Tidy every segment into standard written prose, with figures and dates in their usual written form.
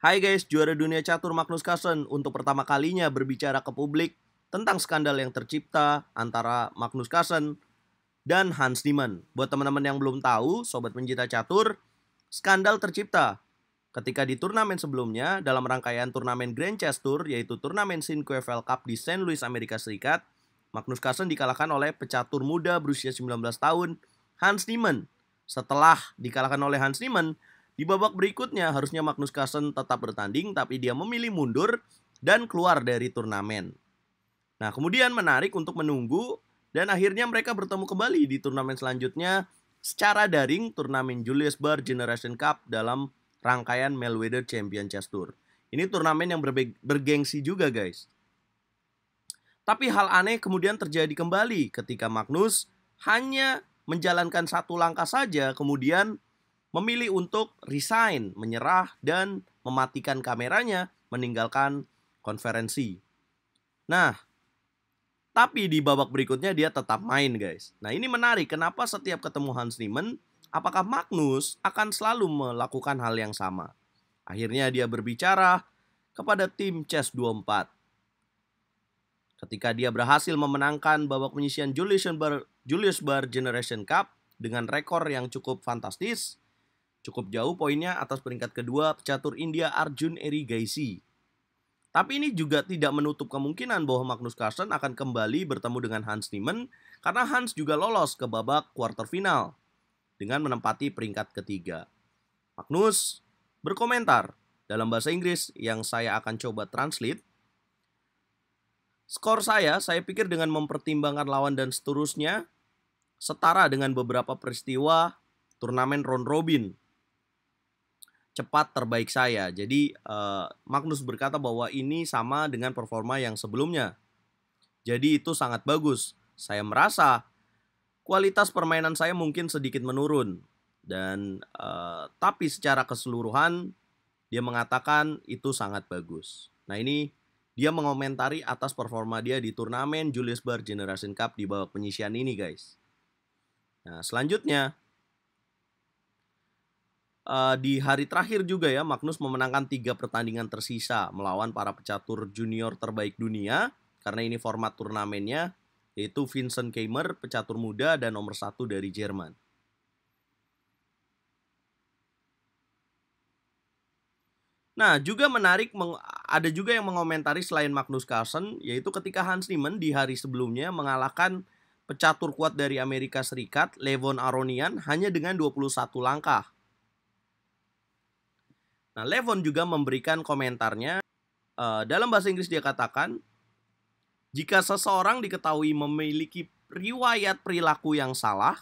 Hai guys, juara dunia catur Magnus Carlsen untuk pertama kalinya berbicara ke publik tentang skandal yang tercipta antara Magnus Carlsen dan Hans Niemann. Buat teman-teman yang belum tahu, sobat pencinta catur, skandal tercipta ketika di turnamen sebelumnya dalam rangkaian turnamen Grand Chess Tour, yaitu turnamen Sinqueval Cup di St. Louis, Amerika Serikat. Magnus Carlsen dikalahkan oleh pecatur muda berusia 19 tahun, Hans Niemann. Setelah dikalahkan oleh Hans Niemann, di babak berikutnya harusnya Magnus Carlsen tetap bertanding, tapi dia memilih mundur dan keluar dari turnamen. Nah, kemudian menarik untuk menunggu, dan akhirnya mereka bertemu kembali di turnamen selanjutnya secara daring, turnamen Julius Baer Generation Cup dalam rangkaian Mayweather Champion Chess Tour. Ini turnamen yang bergengsi juga, guys. Tapi hal aneh kemudian terjadi kembali ketika Magnus hanya menjalankan satu langkah saja, kemudian memilih untuk resign, menyerah, dan mematikan kameranya, meninggalkan konferensi. Nah, tapi di babak berikutnya dia tetap main, guys. Nah, ini menarik. Kenapa setiap ketemu Hans Niemann, apakah Magnus akan selalu melakukan hal yang sama? Akhirnya dia berbicara kepada tim Chess24. Ketika dia berhasil memenangkan babak penyisihan Julius Baer Generation Cup dengan rekor yang cukup fantastis, cukup jauh poinnya atas peringkat kedua pecatur India Arjun Erigaisi. Tapi ini juga tidak menutup kemungkinan bahwa Magnus Carlsen akan kembali bertemu dengan Hans Niemann, karena Hans juga lolos ke babak quarter final dengan menempati peringkat ketiga. Magnus berkomentar dalam bahasa Inggris yang saya akan coba translate. Skor saya pikir dengan mempertimbangkan lawan dan seterusnya, setara dengan beberapa peristiwa turnamen round robin cepat terbaik saya. Jadi Magnus berkata bahwa ini sama dengan performa yang sebelumnya. Jadi itu sangat bagus. Saya merasa kualitas permainan saya mungkin sedikit menurun. Dan tapi secara keseluruhan dia mengatakan itu sangat bagus. Nah, ini dia mengomentari atas performa dia di turnamen Julius Baer Generation Cup di babak penyisihan ini, guys. Nah, selanjutnya di hari terakhir juga ya, Magnus memenangkan 3 pertandingan tersisa melawan para pecatur junior terbaik dunia, karena ini format turnamennya, yaitu Vincent Keimer, pecatur muda dan nomor 1 dari Jerman. Nah, juga menarik, ada juga yang mengomentari selain Magnus Carlsen, yaitu ketika Hans Niemann di hari sebelumnya mengalahkan pecatur kuat dari Amerika Serikat, Levon Aronian, hanya dengan 21 langkah. Nah, Levon juga memberikan komentarnya. Dalam bahasa Inggris dia katakan, jika seseorang diketahui memiliki riwayat perilaku yang salah,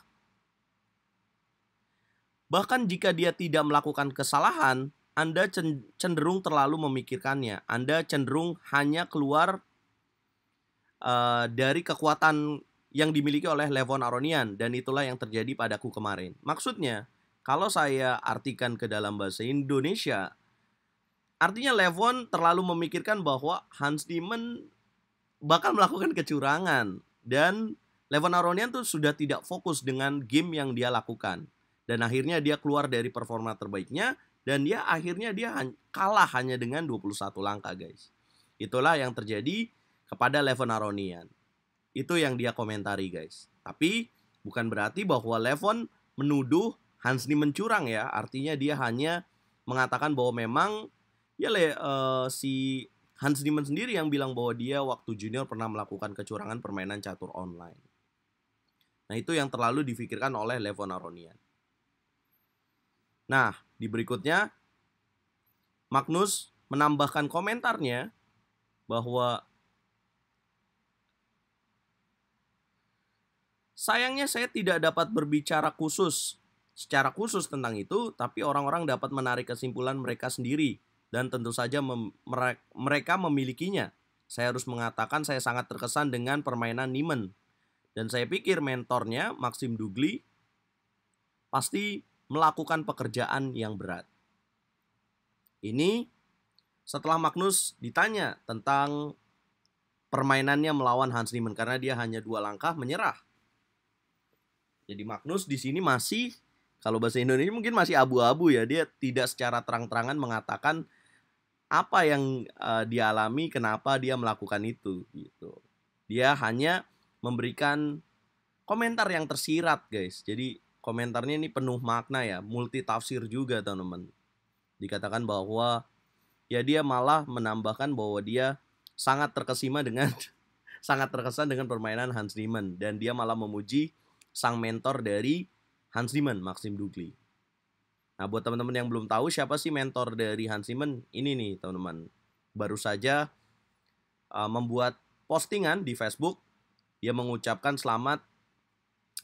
bahkan jika dia tidak melakukan kesalahan, Anda cenderung terlalu memikirkannya. Anda cenderung hanya keluar dari kekuatan yang dimiliki oleh Levon Aronian, dan itulah yang terjadi padaku kemarin. Maksudnya, kalau saya artikan ke dalam bahasa Indonesia, artinya Levon terlalu memikirkan bahwa Hans Niemann bakal melakukan kecurangan, dan Levon Aronian tuh sudah tidak fokus dengan game yang dia lakukan, dan akhirnya dia keluar dari performa terbaiknya, dan dia akhirnya kalah hanya dengan 21 langkah, guys. Itulah yang terjadi kepada Levon Aronian. Itu yang dia komentari, guys. Tapi bukan berarti bahwa Levon menuduh Hans Niemann curang ya. Artinya dia hanya mengatakan bahwa memang ya si Hans Niemann sendiri yang bilang bahwa dia waktu junior pernah melakukan kecurangan permainan catur online. Nah, itu yang terlalu difikirkan oleh Levon Aronian. Nah, di berikutnya Magnus menambahkan komentarnya bahwa sayangnya saya tidak dapat berbicara secara khusus tentang itu, tapi orang-orang dapat menarik kesimpulan mereka sendiri, dan tentu saja mereka memilikinya. Saya harus mengatakan saya sangat terkesan dengan permainan Niemann, dan saya pikir mentornya Maxim Dugli pasti melakukan pekerjaan yang berat. Ini setelah Magnus ditanya tentang permainannya melawan Hans Niemann, karena dia hanya 2 langkah menyerah. Jadi Magnus di sini masih, kalau bahasa Indonesia mungkin masih abu-abu ya, dia tidak secara terang-terangan mengatakan apa yang dia alami, kenapa dia melakukan itu gitu. Dia hanya memberikan komentar yang tersirat, guys. Jadi komentarnya ini penuh makna ya, multi tafsir juga, teman-teman. Dikatakan bahwa ya dia malah menambahkan bahwa dia sangat terkesima dengan sangat terkesan dengan permainan Hans Niemann, dan dia malah memuji sang mentor dari Hans Niemann, Maxim Dugli. Nah, buat teman-teman yang belum tahu siapa sih mentor dari Hans Niemann, ini nih teman-teman. Baru saja membuat postingan di Facebook, dia mengucapkan selamat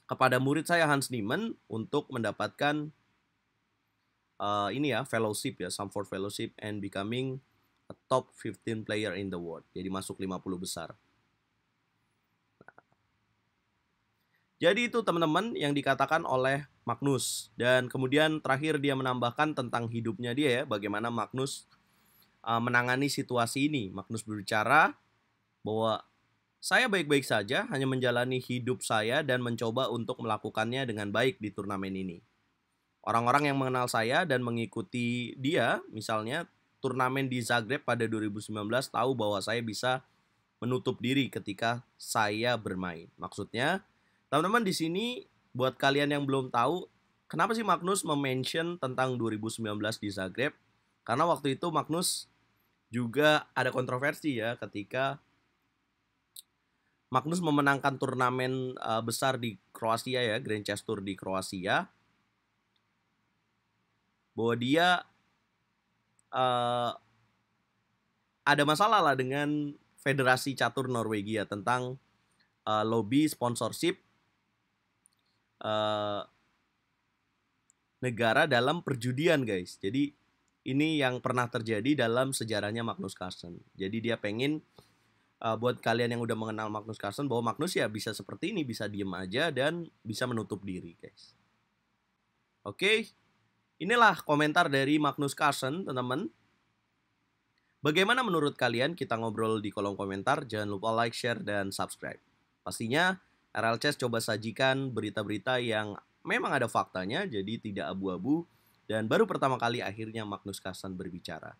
kepada murid saya Hans Niemann untuk mendapatkan ini ya, fellowship ya, Samford Fellowship and becoming a top 15 player in the world. Jadi masuk 50 besar. Jadi itu teman-teman yang dikatakan oleh Magnus. Dan kemudian terakhir dia menambahkan tentang hidupnya dia ya, bagaimana Magnus menangani situasi ini. Magnus berbicara bahwa saya baik-baik saja, hanya menjalani hidup saya dan mencoba untuk melakukannya dengan baik di turnamen ini. Orang-orang yang mengenal saya dan mengikuti dia, misalnya turnamen di Zagreb pada 2019, tahu bahwa saya bisa menutup diri ketika saya bermain. Maksudnya, teman-teman di sini buat kalian yang belum tahu, kenapa sih Magnus mention tentang 2019 di Zagreb? Karena waktu itu Magnus juga ada kontroversi ya ketika Magnus memenangkan turnamen besar di Kroasia ya, Grand Chess Tour di Kroasia. Bahwa dia ada masalah lah dengan Federasi Catur Norwegia tentang lobby sponsorship negara dalam perjudian, guys. Jadi ini yang pernah terjadi dalam sejarahnya Magnus Carlsen. Jadi dia pengen buat kalian yang udah mengenal Magnus Carlsen bahwa Magnus ya bisa seperti ini, bisa diem aja dan bisa menutup diri, guys. Oke, inilah komentar dari Magnus Carlsen, teman-teman. Bagaimana menurut kalian? Kita ngobrol di kolom komentar. Jangan lupa like, share, dan subscribe. Pastinya RL Chess coba sajikan berita-berita yang memang ada faktanya, jadi tidak abu-abu. Dan baru pertama kali akhirnya Magnus Carlsen berbicara.